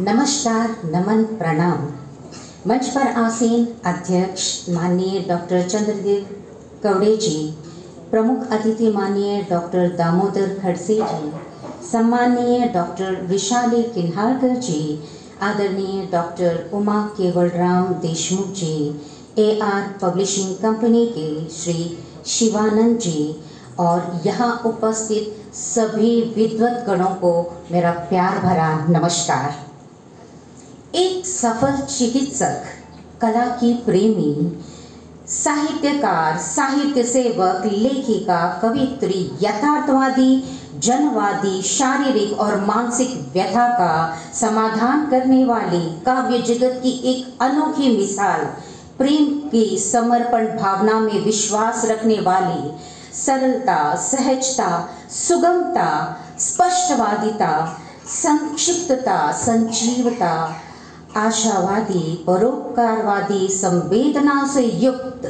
नमस्कार, नमन, प्रणाम। मंच पर आसीन अध्यक्ष माननीय डॉक्टर चंद्रदेव कवड़े जी, प्रमुख अतिथि माननीय डॉक्टर दामोदर खड़से जी, सम्माननीय डॉक्टर विशाली किन्हारकर जी, आदरणीय डॉक्टर उमा केवलराम देशमुख जी, AR पब्लिशिंग कंपनी के श्री शिवानंद जी और यहाँ उपस्थित सभी विद्वत गणों को मेरा प्यार भरा नमस्कार। एक सफल चिकित्सक, कला की प्रेमी, साहित्यकार, साहित्य सेवक, लेखिका, कवित्री, यथार्थवादी, जनवादी, शारीरिक और मानसिक व्यथा का समाधान करने वाली काव्य जगत की एक अनोखी मिसाल, प्रेम की समर्पण भावना में विश्वास रखने वाली, सरलता, सहजता, सुगमता, स्पष्टवादिता, संक्षिप्तता, संजीवता, आशावादी, परोपकारवादी, संवेदना से युक्त,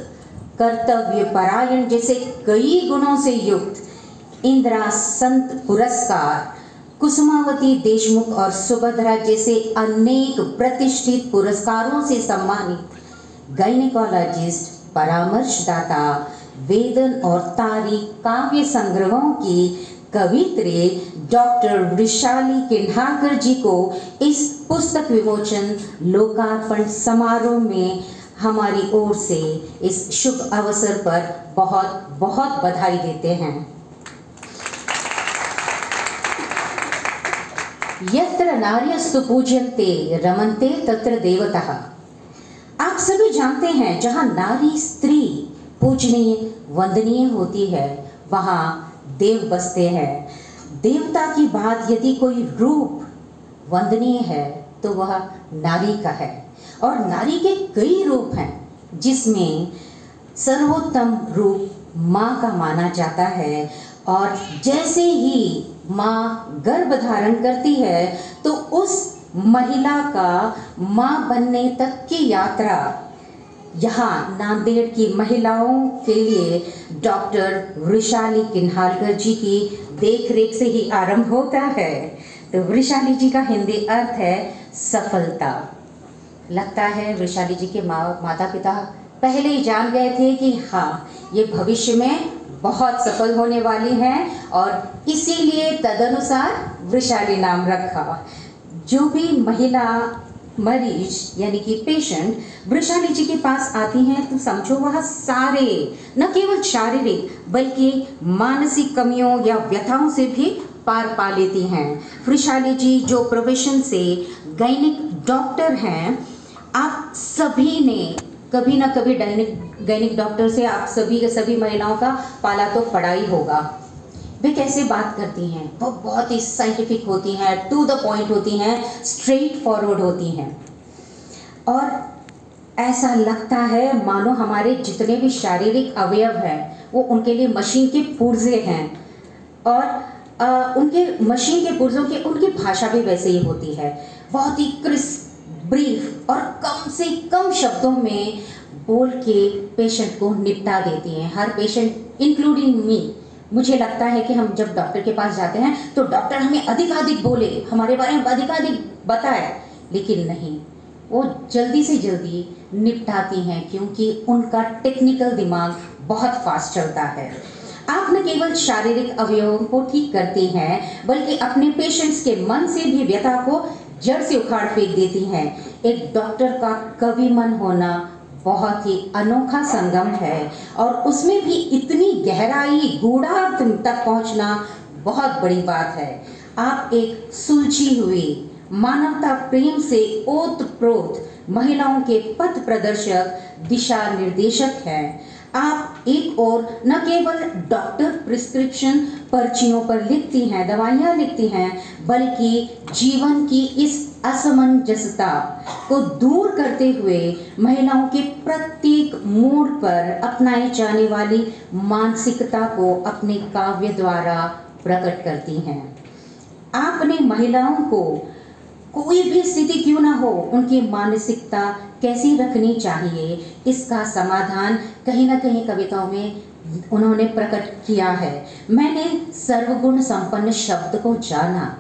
कर्तव्य परायण जैसे कई गुणों से युक्त, इंदिरा संत पुरस्कार, कुसुमावती देशमुख और सुभद्रा जैसे अनेक प्रतिष्ठित पुरस्कारों से सम्मानित, गायनेकोलॉजिस्ट, परामर्शदाता, वेदन और तारीख काव्य संग्रहों की कवित्री डॉक्टर विशाली किन्हारकर जी को इस पुस्तक विमोचन लोकार्पण समारोह में हमारी ओर से इस शुभ अवसर पर बहुत बहुत बधाई देते हैं। यत्र नार्यस्तु पूज्यन्ते रमन्ते तत्र देवताः। आप सभी जानते हैं, जहाँ नारी स्त्री पूजनीय वंदनीय होती है, वहाँ देव बसते हैं। देवता की बात यदि कोई रूप वंदनीय है तो वह नारी का है, और नारी के कई रूप हैं, जिसमें सर्वोत्तम रूप माँ का माना जाता है। और जैसे ही माँ गर्भ धारण करती है तो उस महिला का माँ बनने तक की यात्रा यहाँ नांदेड़ की महिलाओं के लिए डॉक्टर वृषाली किन्हारकर जी की देखरेख से ही आरंभ होता है। तो वृषाली जी का हिंदी अर्थ है सफलता। लगता है वृषाली जी के माता पिता पहले ही जान गए थे कि हाँ, ये भविष्य में बहुत सफल होने वाली हैं, और इसीलिए तदनुसार वृषाली नाम रखा। जो भी महिला मरीज यानी कि पेशेंट वृषाली जी के पास आती हैं तो समझो वह सारे न केवल शारीरिक बल्कि मानसिक कमियों या व्यथाओं से भी पार पा लेती हैं। वृषाली जी जो प्रोफेशन से गायनिक डॉक्टर हैं, आप सभी ने कभी ना कभी गायनिक डॉक्टर से आप सभी के सभी महिलाओं का पाला तो पड़ा ही होगा। वे कैसे बात करती हैं, वो बहुत ही साइंटिफिक होती हैं, टू द पॉइंट होती हैं, स्ट्रेट फॉरवर्ड होती हैं, और ऐसा लगता है मानो हमारे जितने भी शारीरिक अवयव हैं वो उनके लिए मशीन के पुर्जे हैं, और उनके मशीन के पुर्जों की उनकी भाषा भी वैसे ही होती है, बहुत ही क्रिस्प, ब्रीफ और कम से कम शब्दों में बोल के पेशेंट को निपटा देती हैं। हर पेशेंट इंक्लूडिंग मी, मुझे लगता है कि हम जब डॉक्टर के पास जाते हैं तो डॉक्टर हमें अधिकाधिक बोले, हमारे बारे में अधिकाधिक बताए, लेकिन नहीं, वो जल्दी से जल्दी निपटाती हैं क्योंकि उनका टेक्निकल दिमाग बहुत फास्ट चलता है। आप न केवल शारीरिक अवयवों को ठीक करती हैं बल्कि अपने पेशेंट्स के मन से भी व्यथा को जड़ से उखाड़ फेंक देती हैं। एक डॉक्टर का कवि मन होना बहुत ही अनोखा संगम है, और उसमें भी इतनी गहराई, गूढ़ार्थ तक पहुंचना बहुत बड़ी बात है। आप एक सुलझी हुई, मानवता प्रेम से ओतप्रोत महिलाओं के पथ प्रदर्शक, दिशा निर्देशक हैं। आप एक और न केवल डॉक्टर प्रिस्क्रिप्शन पर्चियों पर लिखती हैं, दवाइयाँ लिखती हैं, बल्कि जीवन की इस असमंजसता को दूर करते हुए महिलाओं के प्रत्येक मोड़ पर अपनाई जाने वाली मानसिकता को अपने काव्य द्वारा प्रकट करती हैं। आपने महिलाओं को कोई भी स्थिति क्यों ना हो, उनकी मानसिकता कैसी रखनी चाहिए, इसका समाधान कहीं ना कहीं कविताओं में उन्होंने प्रकट किया है। मैंने सर्वगुण संपन्न शब्द को जाना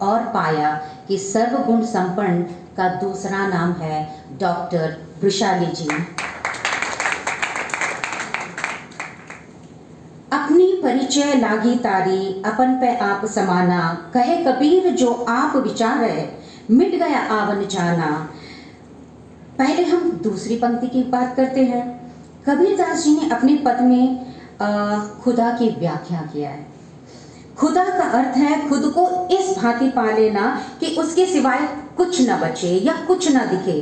और पाया कि सर्वगुण संपन्न का दूसरा नाम है डॉक्टर वृषाली जी। अपनी परिचय लागी तारी, अपन पे आप समाना, कहे कबीर जो आप विचार है, मिट गया आवन जाना। पहले हम दूसरी पंक्ति की बात करते हैं। कबीरदास जी ने अपने पद में खुदा की व्याख्या किया है। खुदा का अर्थ है खुद को इस भांति पा लेना कि उसके सिवाय कुछ न बचे या कुछ न दिखे।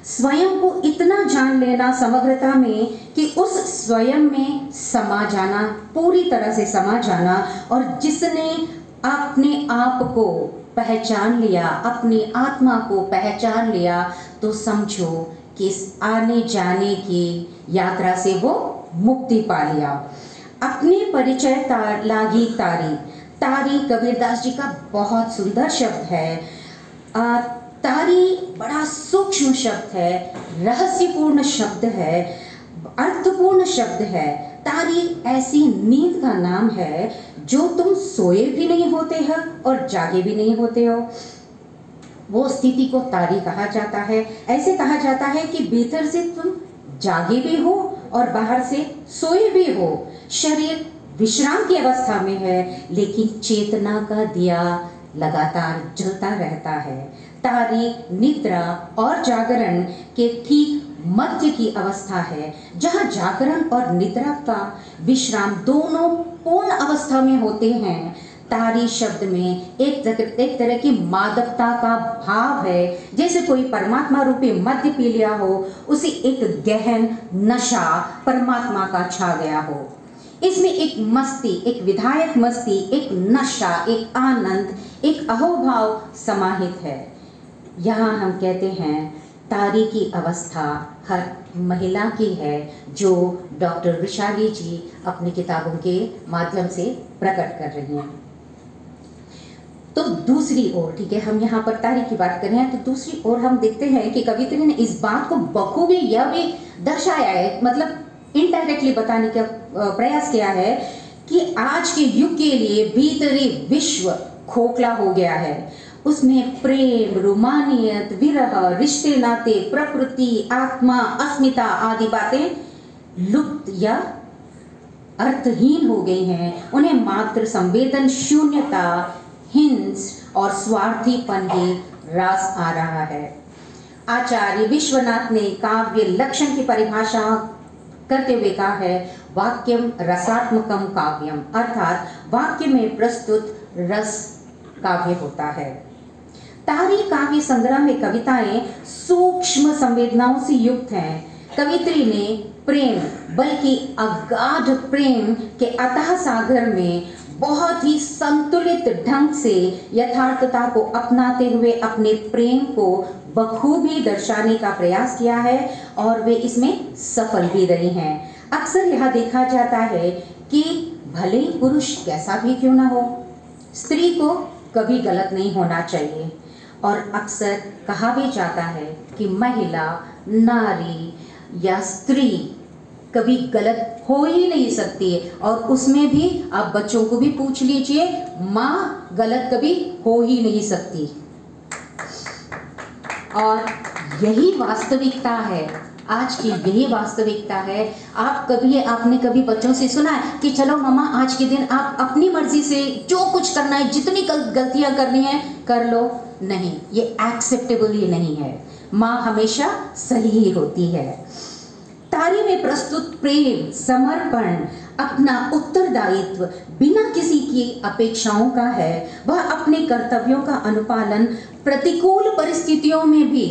स्वयं को इतना जान लेना समग्रता में कि उस स्वयं में समा जाना, पूरी तरह से समा जाना। और जिसने अपने आप को पहचान लिया, अपनी आत्मा को पहचान लिया, तो समझो कि इस आने जाने की यात्रा से वो मुक्ति पा लिया। अपने परिचय लागी तारी। तारी कबीरदास जी का बहुत सुंदर शब्द है। तारी बड़ा सूक्ष्म शब्द है, रहस्यपूर्ण शब्द है, अर्थपूर्ण शब्द है। तारी ऐसी नींद का नाम है जो तुम सोए भी नहीं होते हो और जागे भी नहीं होते हो। वो स्थिति को तारी कहा जाता है। ऐसे कहा जाता है कि भीतर से तुम जागे भी हो और बाहर से सोए भी हो। शरीर विश्राम की अवस्था में है, लेकिन चेतना का दिया लगातार जलता रहता है। तारी निद्रा और जागरण के ठीक मध्य की अवस्था है, जहाँ जागरण और निद्रा का विश्राम दोनों पूर्ण अवस्था में होते हैं। तारी शब्द में एक तरह की मादकता का भाव है, जैसे कोई परमात्मा रूपी मद्य पी लिया हो, उसे एक गहन नशा परमात्मा का छा गया हो। इसमें एक मस्ती, एक विधायक मस्ती, एक नशा, एक आनंद, एक अहोभाव समाहित है। यहाँ हम कहते हैं तारी की अवस्था हर महिला की है, जो डॉक्टर वृषाली जी अपनी किताबों के माध्यम से प्रकट कर रही हैं। तो दूसरी ओर, ठीक है, हम यहाँ पर तारी की बात कर रहे हैं, तो दूसरी ओर हम देखते हैं कि कवित्री ने इस बात को बखूबी यह भी दर्शाया है, मतलब इनडायरेक्टली बताने का प्रयास किया है कि आज के युग के लिए भीतरी विश्व खोखला हो गया है। उसमें प्रेम, रोमानियत, विरह, रिश्ते नाते, प्रकृति, आत्मा, अस्मिता आदि बातें लुप्त या अर्थहीन हो गई हैं। उन्हें मात्र संवेदन शून्यता, हिंस और स्वार्थीपन ही रास आ रहा है। आचार्य विश्वनाथ ने काव्य लक्षण की परिभाषा करते हुए कहा है, वाक्यम रसात्मकम काव्यम, अर्थात वाक्य में प्रस्तुत रस काव्य होता है। तारी काव्य संग्रह में कविताएं सूक्ष्म संवेदनाओं से युक्त हैं। कवित्री ने प्रेम, बल्कि अगाध प्रेम के अथाह सागर में बहुत ही संतुलित ढंग से यथार्थता को अपनाते हुए अपने प्रेम को बखूबी दर्शाने का प्रयास किया है, और वे इसमें सफल भी रही हैं। अक्सर यह देखा जाता है कि भले ही पुरुष कैसा भी क्यों ना हो, स्त्री को कभी गलत नहीं होना चाहिए। और अक्सर कहा भी जाता है कि महिला, नारी या स्त्री कभी गलत हो ही नहीं सकती है। और उसमें भी आप बच्चों को भी पूछ लीजिए, माँ गलत कभी हो ही नहीं सकती। और यही वास्तविकता है, आज की यही वास्तविकता है। आपने कभी बच्चों से सुना है कि चलो मम्मा आज के दिन आप अपनी मर्जी से जो कुछ करना है, जितनी गलतियां करनी है कर लो? नहीं, ये एक्सेप्टेबल ही नहीं है। माँ हमेशा सही ही होती है। तारी में प्रस्तुत प्रेम, समर्पण, अपना उत्तरदायित्व बिना किसी की अपेक्षाओं का है। वह अपने कर्तव्यों का अनुपालन प्रतिकूल परिस्थितियों में भी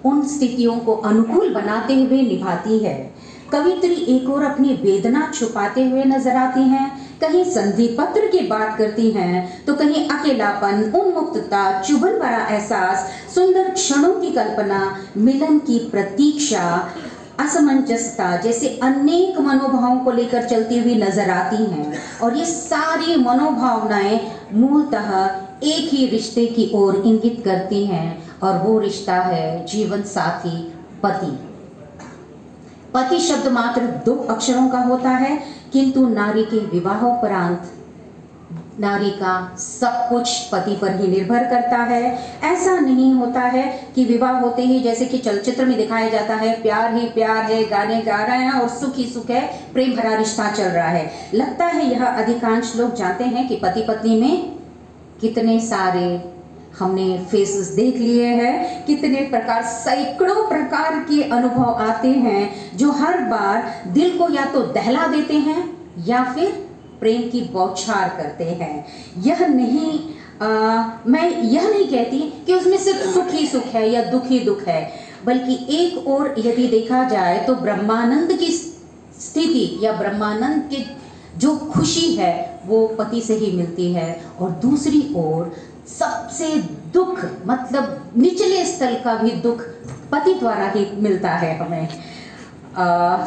उन स्थितियों को अनुकूल बनाते हुए निभाती है। कवित्री एक और अपनी वेदना छुपाते हुए नजर आती हैं, कहीं संधि पत्र की बात करती हैं, तो कहीं अकेलापन, उन्मुक्तता, चुभन भरा एहसास, सुंदर क्षणों की कल्पना, मिलन की प्रतीक्षा, असमंजसता जैसे अनेक मनोभावों को लेकर चलती हुई नजर आती हैं। और ये सारी मनोभावनाएं मूलतः एक ही रिश्ते की ओर इंगित करती हैं, और वो रिश्ता है जीवन साथी, पति। पति शब्द मात्र 2 अक्षरों का होता है, किंतु नारी के विवाहोपरांत नारी का सब कुछ पति पर ही निर्भर करता है। ऐसा नहीं होता है कि विवाह होते ही, जैसे कि चलचित्र में दिखाया जाता है, प्यार ही प्यार है, गाने गा रहे हैं और सुख ही सुख है, प्रेम भरा रिश्ता चल रहा है। लगता है यह अधिकांश लोग जानते हैं कि पति पत्नी में कितने सारे हमने फेसेस देख लिए हैं, कितने प्रकार, सैकड़ों प्रकार के अनुभव आते हैं जो हर बार दिल को या तो दहला देते हैं या फिर प्रेम की बौछार करते हैं। यह नहीं मैं यह नहीं कहती कि उसमें सिर्फ सुख ही सुख है या दुख ही दुख है, बल्कि एक और यदि देखा जाए तो ब्रह्मानंद की स्थिति या ब्रह्मानंद की जो खुशी है वो पति से ही मिलती है, और दूसरी ओर सबसे दुख, मतलब निचले स्तर का भी दुख पति द्वारा ही मिलता है हमें।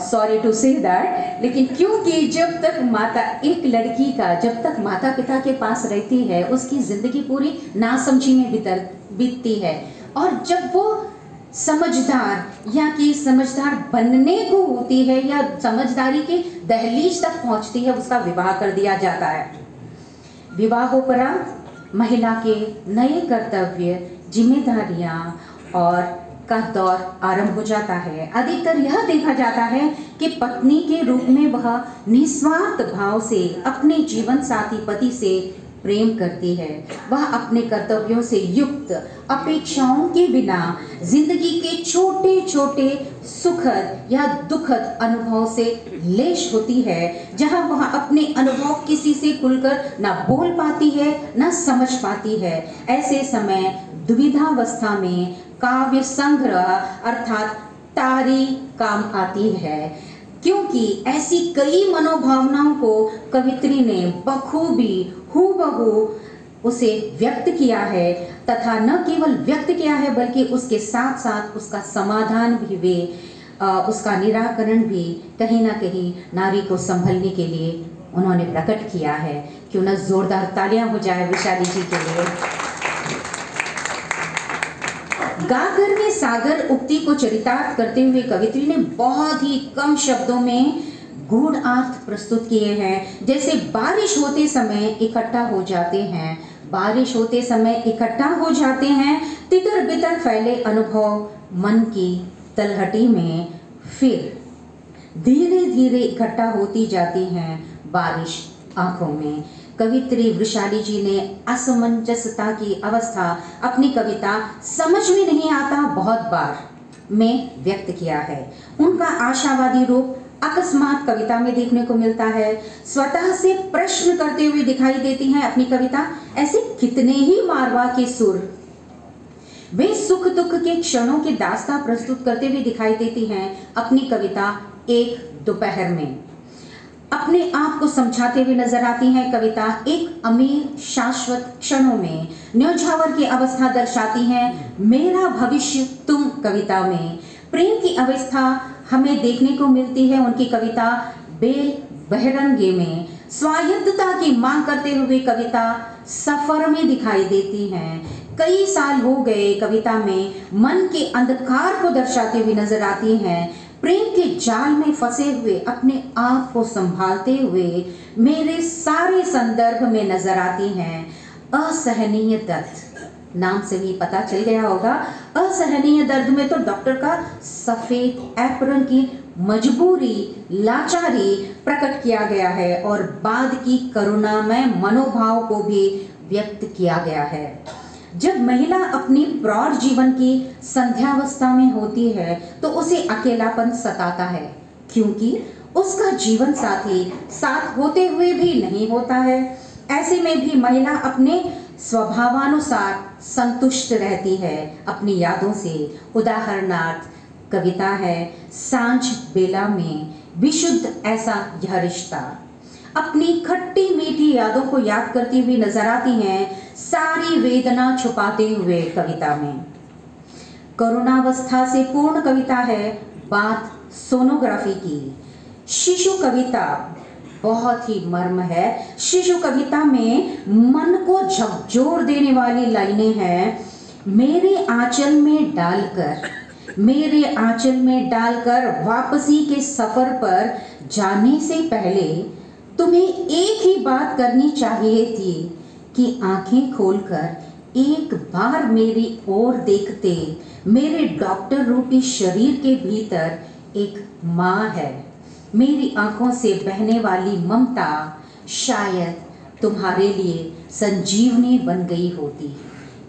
सॉरी टू से दैट, लेकिन क्योंकि जब तक माता, एक लड़की का जब तक माता पिता के पास रहती है उसकी जिंदगी पूरी नासमझी में बीतती है, और जब वो समझदार या कि समझदार बनने को होती है या समझदारी के दहलीज तक पहुंचती है, उसका विवाह कर दिया जाता है। विवाहोपरांत महिला के नए कर्तव्य, जिम्मेदारियां और का दौर आरंभ हो जाता है। अधिकतर यह देखा जाता है कि पत्नी के रूप में वह निस्वार्थ भाव से अपने जीवन साथी पति से प्रेम करती है। वह अपने कर्तव्यों से युक्त, अपेक्षाओं के बिना जिंदगी के छोटे छोटे सुखद या दुखद अनुभव से लेश होती है, जहां वह अपने अनुभव किसी से खुलकर ना बोल पाती है ना समझ पाती है। ऐसे समय दुविधावस्था में काव्य संग्रह अर्थात तारी काम आती है, क्योंकि ऐसी कई मनोभावनाओं को कवित्री ने बखूबी हूबहू उसे व्यक्त किया है, तथा न केवल व्यक्त किया है बल्कि उसके साथ साथ उसका समाधान भी वे उसका निराकरण भी कहीं ना कहीं नारी को संभलने के लिए उन्होंने प्रकट किया है। क्यों न जोरदार तालियां हो जाए विशाली जी के लिए। गागर में सागर उक्ति को चरितार्थ करते हुए कवित्री ने बहुत ही कम शब्दों में गूढ़ अर्थ प्रस्तुत किए हैं। जैसे बारिश होते समय इकट्ठा हो जाते हैं, बारिश होते समय इकट्ठा हो जाते हैं, तितर बितर फैले अनुभव मन की तलहटी में, फिर धीरे धीरे इकट्ठा होती जाती हैं बारिश आंखों में। कवित्री वृषाली जी ने असमंजसता की अवस्था अपनी कविता समझ में नहीं आता बहुत बार में व्यक्त किया है। उनका आशावादी रूप अकस्मात कविता में देखने को मिलता है। स्वतः से प्रश्न करते हुए दिखाई देती हैं अपनी कविता। ऐसे कितने ही मारवा के सुर वे सुख दुख के क्षणों की दास्तां प्रस्तुत करते हुए दिखाई देती हैं अपनी कविता एक दोपहर में। अपने आप को समझाते हुए नजर आती है कविता एक अमीर शाश्वत क्षणों में। न्योछावर की अवस्था दर्शाती है मेरा भविष्य तुम कविता में। प्रेम की अवस्था हमें देखने को मिलती है उनकी कविता बेल बहरंगे में। स्वायत्तता की मांग करते हुए कविता सफर में दिखाई देती हैं। कई साल हो गए कविता में मन के अंधकार को दर्शाते हुए नजर आती हैं। प्रेम के जाल में फंसे हुए अपने आप को संभालते हुए मेरे सारे संदर्भ में नजर आती हैं। असहनीय दर्द नाम से भी पता चल गया होगा। असहनीय दर्द में तो डॉक्टर का सफेद एप्रन की मजबूरी, लाचारी प्रकट किया गया है और बाद की करुणामय मनोभाव को भी व्यक्त किया गया है। जब महिला अपनी प्रौढ़ जीवन की संध्यावस्था में होती है तो उसे अकेलापन सताता है, क्योंकि उसका जीवन साथी साथ होते हुए भी नहीं होता है। ऐसे में भी महिला अपने स्वभावानुसार संतुष्ट रहती है अपनी यादों से। उदाहरणार्थ कविता है सांझ बेला में विशुद्ध ऐसा यह रिश्ता। अपनी खट्टी मीठी यादों को याद करती हुई नजर आती हैं सारी वेदना छुपाते हुए कविता में। करुणावस्था से पूर्ण कविता है बात सोनोग्राफी की। शिशु कविता बहुत ही मर्म है। शिशु कविता में मन को झकझोर देने वाली लाइनें हैं। मेरे आंचल में डालकर वापसी के सफर पर जाने से पहले तुम्हें एक ही बात करनी चाहिए थी कि आंखें खोलकर एक बार मेरी ओर देखते। मेरे डॉक्टर रूपी शरीर के भीतर एक माँ है। मेरी आंखों से बहने वाली ममता शायद तुम्हारे लिए संजीवनी बन गई होती।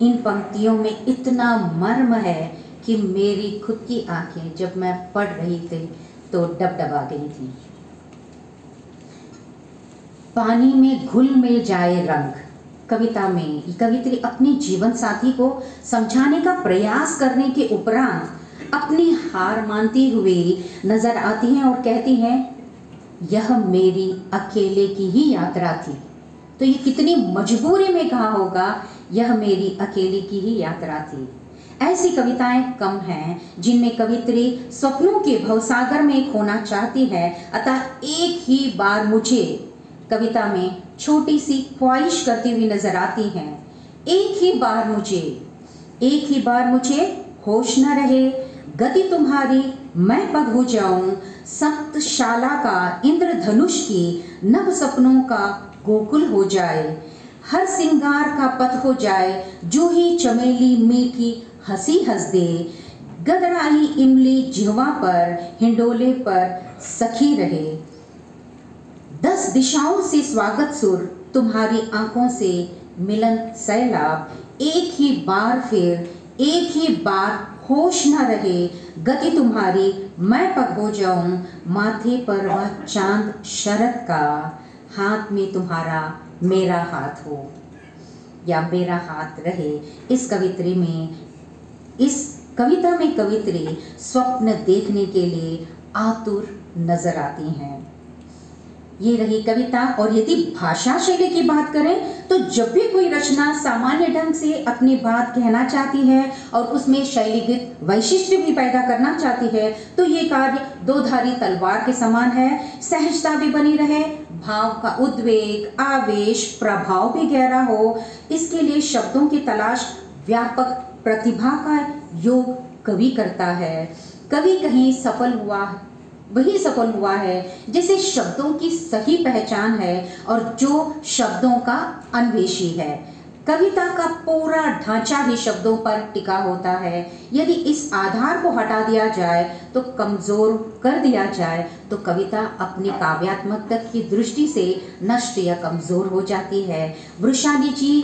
इन पंक्तियों में इतना मर्म है कि मेरी खुद की आंखें जब मैं पढ़ रही थी तो डबडबा गई थी। पानी में घुल मिल जाए रंग, कविता में कवित्री अपने जीवन साथी को समझाने का प्रयास करने के उपरांत अपनी हार मानती हुई नजर आती हैं और कहती हैं, यह मेरी अकेले की ही यात्रा थी। तो ये कितनी मजबूरी में कहा होगा, यह मेरी अकेले की ही यात्रा थी। ऐसी कविताएं कम हैं जिनमें कवित्री स्वप्नों के भवसागर में खोना चाहती है। अतः एक ही बार मुझे कविता में छोटी सी ख्वाहिश करती हुई नजर आती हैं। एक ही बार मुझे होश न रहे, गति तुम्हारी मैं पग हो जाऊं, सप्तशाला का इंद्रधनुष की नव सपनों का गोकुल हो जाए, हर सिंगार का पथ हो जाए, जूही चमेली मीठी हंसी हंस दे, गदराई इमली जिह्वा पर हिंडोले पर सखी रहे, 10 दिशाओं से स्वागत सुर, तुम्हारी आंखों से मिलन सैलाब, एक ही बार होश न रहे, गति तुम्हारी मैं पग हो जाऊं, माथे पर वह चांद शरद का, हाथ में तुम्हारा मेरा हाथ हो या मेरा हाथ रहे। इस कविता में कवित्री स्वप्न देखने के लिए आतुर नजर आती हैं। ये रही कविता। और यदि भाषा शैली की बात करें तो जब भी कोई रचना सामान्य ढंग से अपनी बात कहना चाहती है और उसमें शैलीगत वैशिष्ट्य भी पैदा करना चाहती है तो ये कार्य दो-धारी तलवार के समान है। सहजता भी बनी रहे, भाव का उद्वेग, आवेश, प्रभाव भी गहरा हो, इसके लिए शब्दों की तलाश व्यापक प्रतिभा का योग कवि करता है। कवि कहीं वही सफल हुआ है जिसे शब्दों की सही पहचान है और जो शब्दों का अन्वेषी है। कविता का पूरा ढांचा ही शब्दों पर टिका होता है। यदि इस आधार को हटा दिया जाए तो कमजोर कर दिया जाए तो कविता अपनी काव्यात्मकता की दृष्टि से नष्ट या कमजोर हो जाती है। वृषाली जी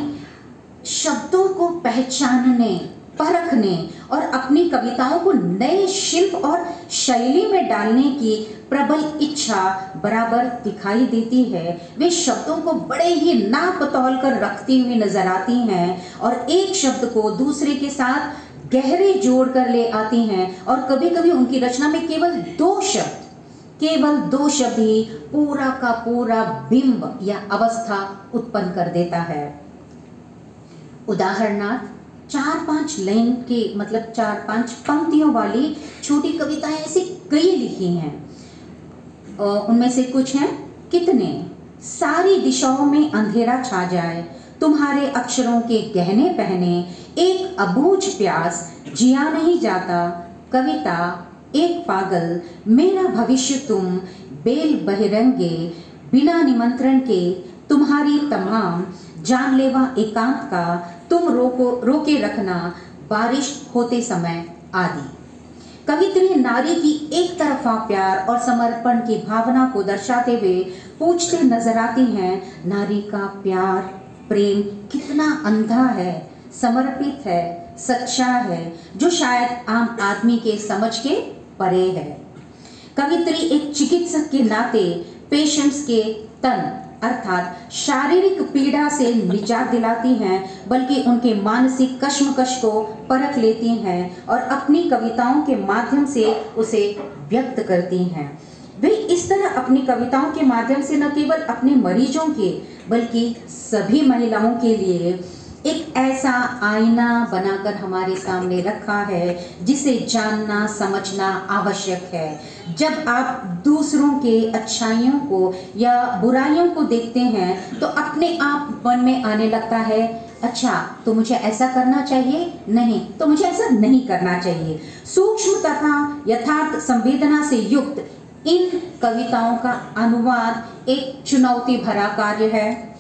शब्दों को पहचानने, परखने और अपनी कविताओं को नए शिल्प और शैली में डालने की प्रबल इच्छा बराबर दिखाई देती है। वे शब्दों को बड़े ही नाप तौल कर रखती हुई नजर आती हैं और एक शब्द को दूसरे के साथ गहरे जोड़ कर ले आती हैं और कभी कभी उनकी रचना में केवल दो शब्द ही पूरा का पूरा बिंब या अवस्था उत्पन्न कर देता है। उदाहरणार्थ 4-5 लाइन के मतलब 4-5 पंक्तियों वाली छोटी कविताएं ऐसी कई लिखी हैं। उनमें से कुछ हैं, कितने सारी दिशाओं में अंधेरा छा जाए, तुम्हारे अक्षरों के गहने पहने, एक अबूझ प्यास जिया नहीं जाता, कविता, एक पागल, मेरा भविष्य तुम, बेल बहिरंगे, बिना निमंत्रण के, तुम्हारी तमाम, जानलेवा एकांत का, तुम रोके रखना, बारिश होते समय आदि। कवित्री नारी की एक तरफा प्यार और समर्पण की भावना को दर्शाते हुए पूछते नजर आती हैं, नारी का प्यार प्रेम कितना अंधा है, समर्पित है, सच्चा है, जो शायद आम आदमी के समझ के परे है। कवित्री एक चिकित्सक के नाते पेशेंट्स के तन अर्थात शारीरिक पीड़ा से निजात दिलाती हैं, बल्कि उनके मानसिक कश्मकश को परख लेती हैं और अपनी कविताओं के माध्यम से उसे व्यक्त करती हैं। वे इस तरह अपनी कविताओं के माध्यम से न केवल अपने मरीजों के बल्कि सभी महिलाओं के लिए एक ऐसा आईना बनाकर हमारे सामने रखा है जिसे जानना समझना आवश्यक है। जब आप दूसरों के अच्छाइयों को या बुराइयों को देखते हैं तो अपने आप मन में आने लगता है, अच्छा तो मुझे ऐसा करना चाहिए, नहीं तो मुझे ऐसा नहीं करना चाहिए। सूक्ष्म तथा यथार्थ संवेदना से युक्त इन कविताओं का अनुवाद एक चुनौती भरा कार्य है,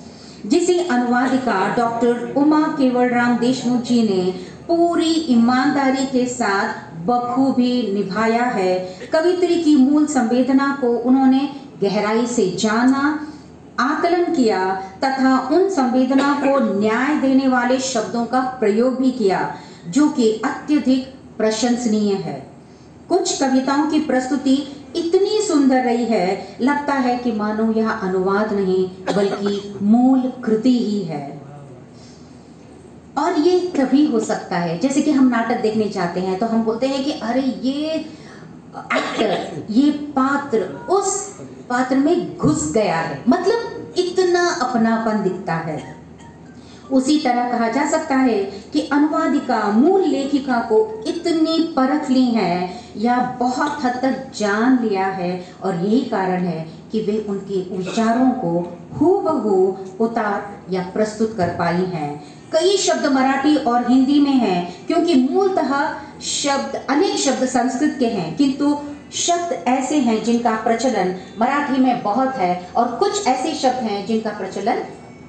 जिसे अनुवादिका डॉक्टर उमा केवलराम देशमुख जी ने पूरी ईमानदारी के साथ बखूबी निभाया है। कवित्री की मूल संवेदना को उन्होंने गहराई से जाना, आकलन किया तथा उन संवेदना को न्याय देने वाले शब्दों का प्रयोग भी किया, जो कि अत्यधिक प्रशंसनीय है। कुछ कविताओं की प्रस्तुति इतनी सुंदर रही है, लगता है कि मानो यह अनुवाद नहीं बल्कि मूल कृति ही है। और ये तभी हो सकता है, जैसे कि हम नाटक देखने जाते हैं तो हम बोलते हैं कि अरे ये एक्टर, ये पात्र उस पात्र में घुस गया है, मतलब इतना अपनापन दिखता है। उसी तरह कहा जा सकता है कि अनुवादिका मूल लेखिका को इतनी परख ली है या बहुत हद तक जान लिया है, और यही कारण है कि वे उनके विचारों को हूबहू उतार या प्रस्तुत कर पाई हैं। कई शब्द मराठी और हिंदी में हैं, क्योंकि मूलतः अनेक शब्द संस्कृत के हैं, किंतु शब्द ऐसे हैं जिनका प्रचलन मराठी में बहुत है और कुछ ऐसे शब्द हैं जिनका प्रचलन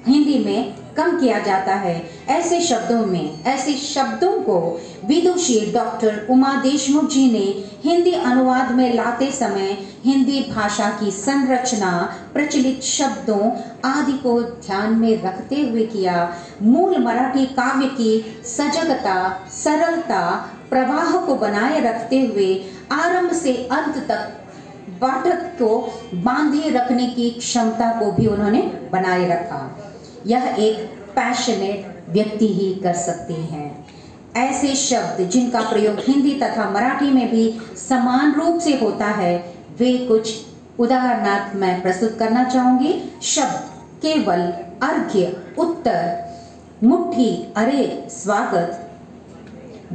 हिंदी में कम किया जाता है। ऐसे शब्दों को विदुषी डॉक्टर उमा देशमुख जी ने हिंदी अनुवाद में लाते समय हिंदी भाषा की संरचना, प्रचलित शब्दों आदि को ध्यान में रखते हुए किया। मूल मराठी काव्य की सजगता, सरलता, प्रवाह को बनाए रखते हुए आरंभ से अंत तक पाठक को बांधे रखने की क्षमता को भी उन्होंने बनाए रखा। यह एक पैशनेट व्यक्ति ही कर सकते हैं। ऐसे शब्द जिनका प्रयोग हिंदी तथा मराठी में भी समान रूप से होता है, वे कुछ उदाहरणार्थ मैं प्रस्तुत करना चाहूंगी। शब्द केवल, अर्घ्य, उत्तर, मुट्ठी, अरे, स्वागत,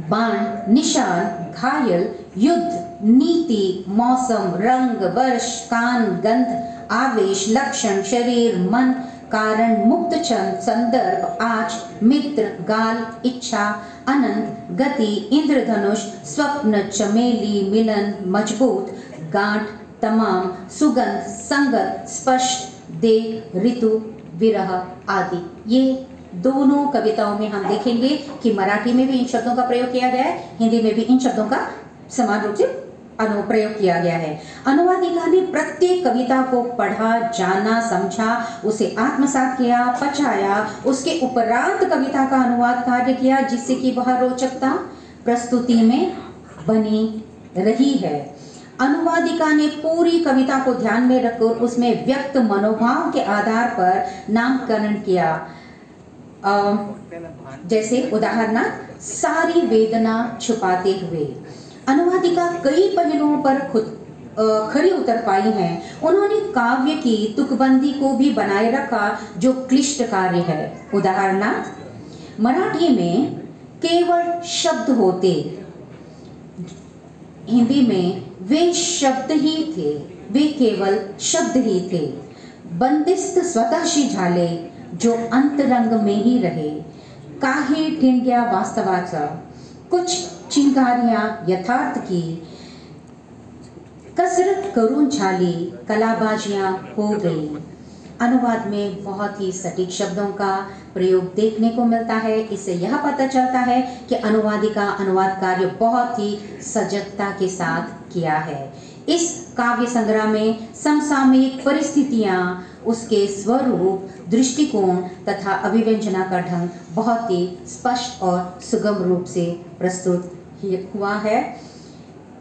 बाण, निशान, घायल, युद्ध, नीति, मौसम, रंग, वर्ष, कान, गंध, आवेश, लक्षण, शरीर, मन, कारण, मुक्त छंद, संदर्भ, आज, मित्र, गाल, इच्छा, अनंत, गति, इंद्रधनुष, स्वप्न, चमेली, मिलन, मजबूत, गांठ, तमाम, सुगंध, संगत, स्पष्ट, देख, ऋतु, विरह आदि। ये दोनों कविताओं में हम देखेंगे कि मराठी में भी इन शब्दों का प्रयोग किया गया है, हिंदी में भी इन शब्दों का समान रूप से अनुप्रयोग किया गया है। अनुवादिका ने प्रत्येक कविता को पढ़ा, जाना, समझा, उसे आत्मसात किया, पचाया, उसके उपरांत कविता का अनुवाद कार्य किया, जिससे कि वह रोचकता प्रस्तुति में बनी रही है। अनुवादिका ने पूरी कविता को ध्यान में रखकर उसमें व्यक्त मनोभाव के आधार पर नामकरण किया। जैसे उदाहरणार्थ, सारी वेदना छुपाते हुए। अनुवादिका कई पहलुओं पर खुद खरी उतर पाई हैं। उन्होंने काव्य की तुकबंदी को भी बनाए रखा, जो क्लिष्ट कार्य है। उदाहरणार्थ, मराठी में केवल शब्द होते, हिंदी में वे शब्द ही थे, वे केवल शब्द ही थे। बंदिस्त स्वतःशी झाले, जो अंतरंग में ही रहे। काही ठिणग्या वास्तवाचा, कुछ चिंगारियां यथार्थ की। कसरत करून झाली, कलाबाजियां हो गई। अनुवाद में बहुत ही सटीक शब्दों का प्रयोग देखने को मिलता है। इससे यह पता चलता है कि अनुवादिका अनुवाद कार्य बहुत ही सजगता के साथ किया है। इस काव्य संग्रह में समसामयिक परिस्थितियां, उसके स्वरूप, दृष्टिकोण तथा अभिव्यंजना का ढंग बहुत ही स्पष्ट और सुगम रूप से प्रस्तुत हुआ है।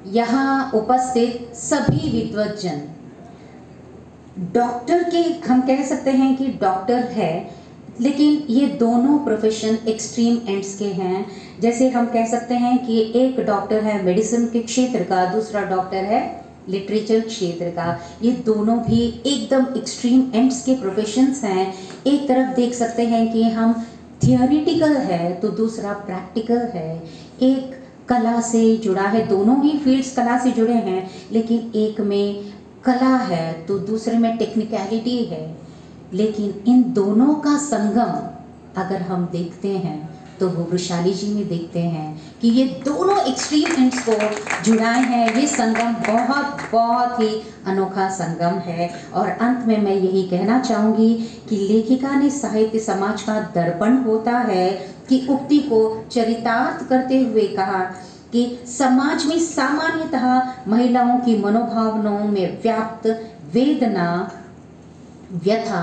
यहाँ उपस्थित सभी विद्वज्जन डॉक्टर के, हम कह सकते हैं कि डॉक्टर है, लेकिन ये दोनों प्रोफेशन एक्सट्रीम एंड्स के हैं। जैसे हम कह सकते हैं कि एक डॉक्टर है मेडिसिन के क्षेत्र का, दूसरा डॉक्टर है लिटरेचर क्षेत्र का। ये दोनों भी एकदम एक्सट्रीम एंड्स के प्रोफेशंस हैं। एक तरफ देख सकते हैं कि हम थियोरिटिकल है तो दूसरा प्रैक्टिकल है। एक कला से जुड़ा है, दोनों ही फील्ड्स कला से जुड़े हैं, लेकिन एक में कला है तो दूसरे में टेक्निकलिटी है। लेकिन इन दोनों का संगम अगर हम देखते हैं तो वो वृषाली जी में देखते हैं, कि ये दोनों एक्सट्रीम एंड्स को जुड़ाए हैं। ये संगम बहुत बहुत ही अनोखा संगम है। और अंत में मैं यही कहना चाहूँगी कि लेखिका ने साहित्य समाज का दर्पण होता है कि उक्ति को चरितार्थ करते हुए कहा कि समाज में सामान्यतः महिलाओं की मनोभावनाओं में व्याप्त वेदना, व्यथा,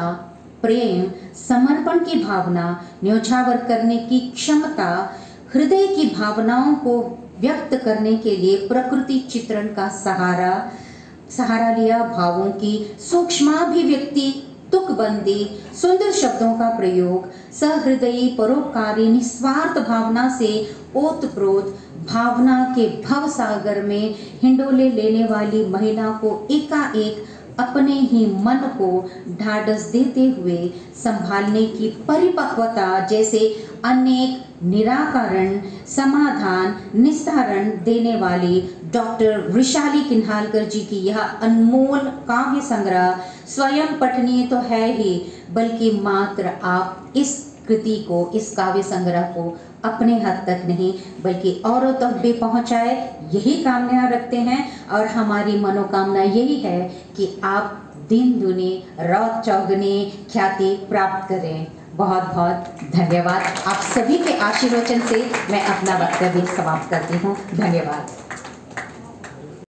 प्रेम, समर्पण की भावना, न्योछावर करने की क्षमता, हृदय की भावनाओं को व्यक्त करने के लिए प्रकृति चित्रण का सहारा लिया। भावों की सूक्ष्माभिव्यक्ति, तुकबंदी, सुंदर शब्दों का प्रयोग, सहृदयी, परोपकारी, निस्वार्थ भावना से ओतप्रोत भावना के भव सागर में हिंडोले लेने वाली महिला को एकाएक अपने ही मन को ढाढ़स देते हुए संभालने की परिपक्वता जैसे अनेक निराकरण, समाधान, निस्तारण देने वाली डॉक्टर वृषाली किन्हालकर जी की यह अनमोल काव्य संग्रह स्वयं पठनीय तो है ही, बल्कि मात्र आप इस कृति को, इस काव्य संग्रह को अपने हद तक नहीं बल्कि औरों तक भी पहुंचाए, यही कामना रखते हैं। और हमारी मनोकामना यही है कि आप दिन दुनी रात चौगुनी ख्याति प्राप्त करें। बहुत बहुत धन्यवाद। आप सभी के आशीर्वचन से मैं अपना वक्तव्य समाप्त करती हूँ। धन्यवाद।